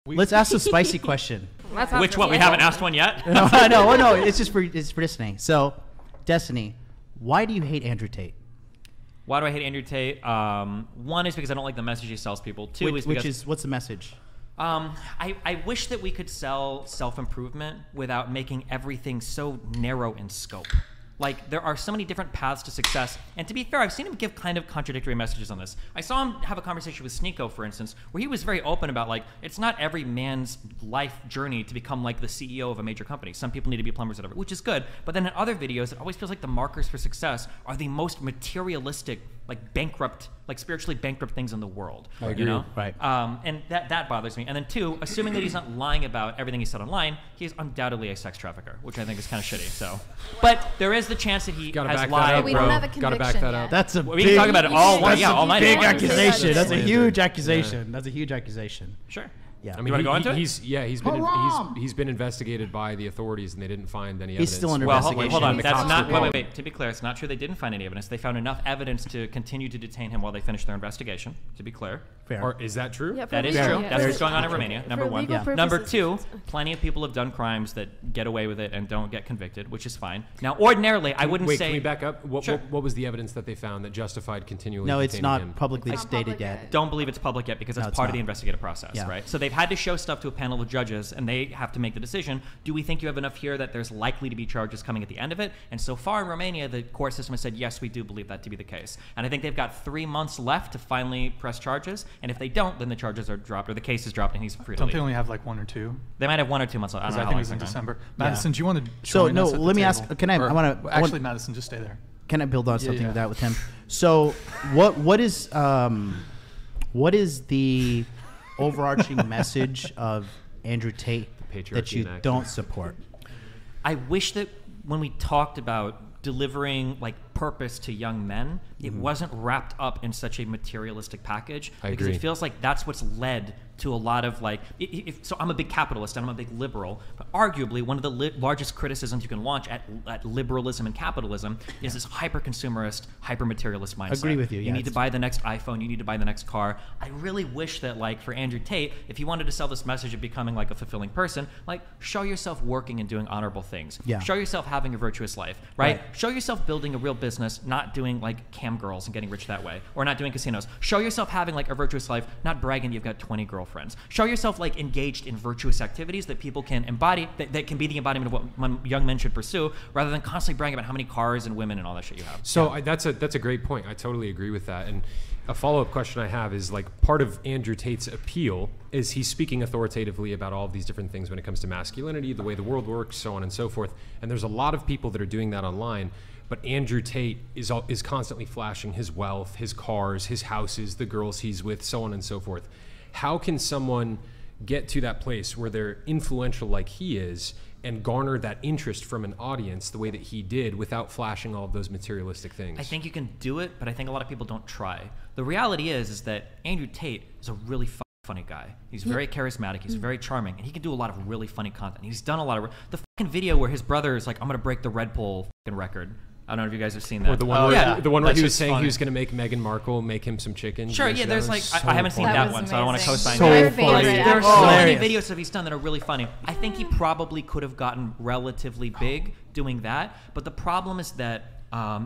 Let's ask a spicy question. Which one? We haven't asked one yet? No, it's just for Destiny. So, Destiny, why do you hate Andrew Tate? Why do I hate Andrew Tate? One is because I don't like the message he sells people. Two is because... what's the message? I wish that we could sell self-improvement without making everything so narrow in scope. Like, there are so many different paths to success. And to be fair, I've seen him give kind of contradictory messages on this. I saw him have a conversation with Sneeko, for instance, where he was very open about, like, it's not every man's life journey to become, like, the CEO of a major company. Some people need to be plumbers, whatever, which is good. But then in other videos, it always feels like the markers for success are the most materialistic, like, bankrupt, like, spiritually bankrupt things in the world. I agree. You know? Right. And that bothers me. And then two, assuming that he's not lying about everything he said online, he's undoubtedly a sex trafficker, which I think is kind of shitty. So, but there is the chance that he has lied. We don't have a conviction. Gotta back that up. That's a we can talk about it all night. Big accusation. That's a huge accusation. That's a huge accusation. Sure. Yeah. I mean, you want to go into it? He's been investigated by the authorities, and they didn't find any evidence. He's still under Well, investigation. hold on. That's not. Wait. To be clear, it's not true. They didn't find any evidence. They found enough evidence to continue to detain him while they finished their investigation. To be clear. Fair. Or is that true? Yeah, That is Fair. true. That's what's going on in Romania. Number one. Number two, plenty of people have done crimes that get away with it and don't get convicted, which is fine. Now, ordinarily, I wouldn't say. Can we back up? What, Sure. what was the evidence that they found that justified continually? No, it's detaining not him? publicly It's not stated public yet. yet. Don't believe it's public yet because No, that's it's part of not. the investigative process, Yeah. right? So they've had to show stuff to a panel of judges, and they have to make the decision. Do we think you have enough here that there's likely to be charges coming at the end of it? And so far in Romania, the court system has said, yes, we do believe that to be the case. And I think they've got 3 months left to finally press charges. And if they don't, then the charges are dropped, or the case is dropped, and he's free to Don't leave. they only have like 1 or 2? They might have 1 or 2 months left. I Because don't I know think how it was in long it's December. Madison, do you want to So join no, us at the let me table? ask. Can I? I want to. Actually, Madison, just stay there. Can I build on something yeah. with that with him? So what is the overarching message of Andrew Tate that you don't support? I wish that when we talked about delivering like purpose to young men, it wasn't wrapped up in such a materialistic package. I because agree. it feels like that's what's led to a lot of like, so I'm a big capitalist and I'm a big liberal, but arguably one of the largest criticisms you can launch at liberalism and capitalism is this hyper-consumerist, hyper-materialist mindset. Agree with you, You yeah, need to buy the next iPhone, you need to buy the next car. I really wish that like for Andrew Tate, if he wanted to sell this message of becoming like a fulfilling person, like show yourself working and doing honorable things. Yeah. Show yourself having a virtuous life, right? Show yourself building a real business, not doing like cam girls and getting rich that way, or not doing casinos. Show yourself having like a virtuous life, not bragging you've got 20 girlfriends. Show yourself like engaged in virtuous activities that people can embody, that can be the embodiment of what young men should pursue, rather than constantly bragging about how many cars and women and all that shit you have. So that's a great point. I totally agree with that. And a follow-up question I have is like part of Andrew Tate's appeal is he's speaking authoritatively about all of these different things when it comes to masculinity, the way the world works, so on and so forth. And there's a lot of people that are doing that online. But Andrew Tate is constantly flashing his wealth, his cars, his houses, the girls he's with, so on and so forth. How can someone get to that place where they're influential like he is and garner that interest from an audience the way that he did without flashing all of those materialistic things? I think you can do it, but I think a lot of people don't try. The reality is that Andrew Tate is a really funny guy. He's very charismatic. He's very charming, and he can do a lot of really funny content. He's done a lot of the fucking video where his brother is like, "I'm gonna break the Red Bull fucking record." I don't know if you guys have seen that. Or the one where he was just saying funny. he was going to make Meghan Markle make him some chicken. Sure, yeah, there's like, I haven't seen That that was one, so I don't want to amazing. co-sign So that. funny. There are so many Hilarious. videos that he's done that are really funny. I think he probably could have gotten relatively big doing that, but the problem is that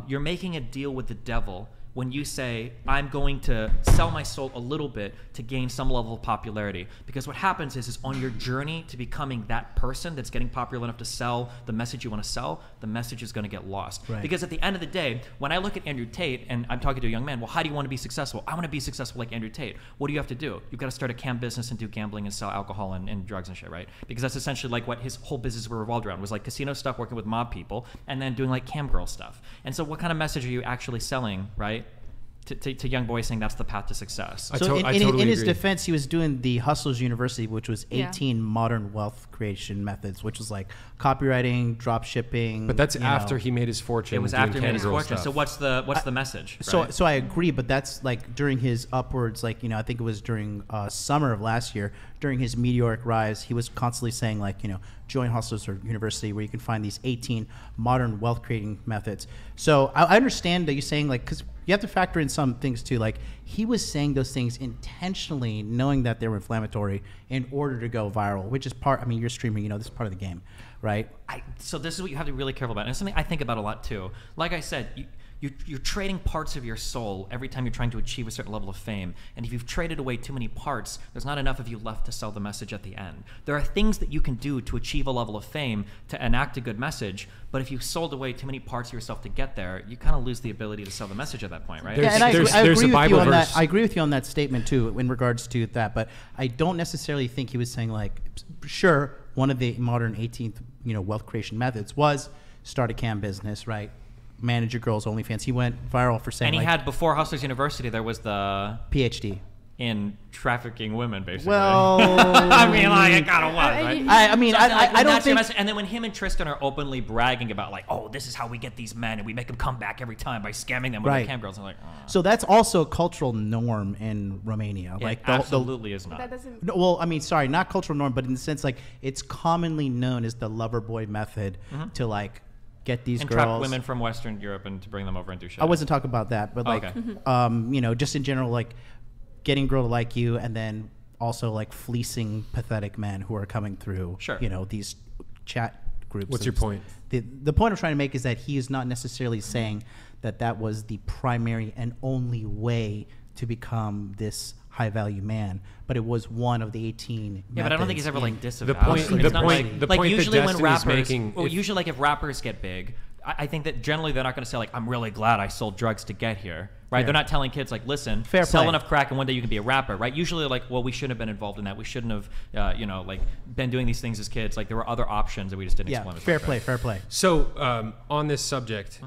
you're making a deal with the devil when you say, I'm going to sell my soul a little bit to gain some level of popularity. Because what happens is on your journey to becoming that person that's getting popular enough to sell the message you want to sell, the message is going to get lost. Right. Because at the end of the day, when I look at Andrew Tate and I'm talking to a young man, well, how do you want to be successful? I want to be successful like Andrew Tate. What do you have to do? You've got to start a cam business and do gambling and sell alcohol and drugs and shit, right? Because that's essentially like what his whole business revolved around, was like casino stuff, working with mob people, and then doing like cam girl stuff. And so what kind of message are you actually selling, right? To young boys, saying that's the path to success. So I totally in his agree. defense, he was doing the Hustlers University, which was Yeah. 18 modern wealth creation methods, which was like copywriting, drop shipping. But that's you after know. he made his fortune. It was doing after he made his cam girl fortune. stuff. So what's the message? So right? so I agree, but that's like during his upwards, like, you know, I think it was during summer of last year, during his meteoric rise, he was constantly saying, like, you know, join Hustlers or University, where you can find these 18 modern wealth creating methods. So I understand that you're saying, like, because you have to factor in some things too. Like, he was saying those things intentionally, knowing that they were inflammatory in order to go viral, which is part, I mean, you're streaming, you know, this is part of the game, right? So this is what you have to be really careful about. And it's something I think about a lot too. Like I said, you're trading parts of your soul every time you're trying to achieve a certain level of fame. And if you've traded away too many parts, there's not enough of you left to sell the message at the end. There are things that you can do to achieve a level of fame, to enact a good message, but if you've sold away too many parts of yourself to get there, you kind of lose the ability to sell the message at that point, right? Yeah, and I agree with you on that. I agree with you on that statement too, in regards to that. But I don't necessarily think he was saying, like, sure, one of the modern 18th, you know, wealth creation methods was start a cam business, right? Manage your girls' OnlyFans. He went viral for saying, and he like, had, before Hustlers University, there was the PhD in trafficking women, basically. Well, I mean, like, it kind of was, right? I mean, I don't think. And then when him and Tristan are openly bragging about, like, oh, this is how we get these men, and we make them come back every time by scamming them with their cam girls, I'm like, so that's also a cultural norm in Romania. It like, absolutely is not. That doesn't. No, well, I mean, sorry, not cultural norm, but in the sense, like, it's commonly known as the lover boy method to, like, get these and girls. trap women from Western Europe and to bring them over and do shit. I wasn't talking about that, but, like, you know, just in general, like, getting a girl to like you, and then also, like, fleecing pathetic men who are coming through, you know, these chat groups. What's your point? The point I'm trying to make is that he is not necessarily saying that that was the primary and only way to become this high value man, but it was one of the 18 Yeah, but I don't think he's ever, like, disavowed. The point usually that when Destin rappers, is making, well, usually, like, if rappers get big, I think that generally they're not going to say, like, I'm really glad I sold drugs to get here, right? Yeah. They're not telling kids, like, listen, sell enough crack and one day you can be a rapper, right? Usually they're like, well, we shouldn't have been involved in that. We shouldn't have, you know, like, been doing these things as kids. Like, there were other options that we just didn't explore. Fair play. So on this subject,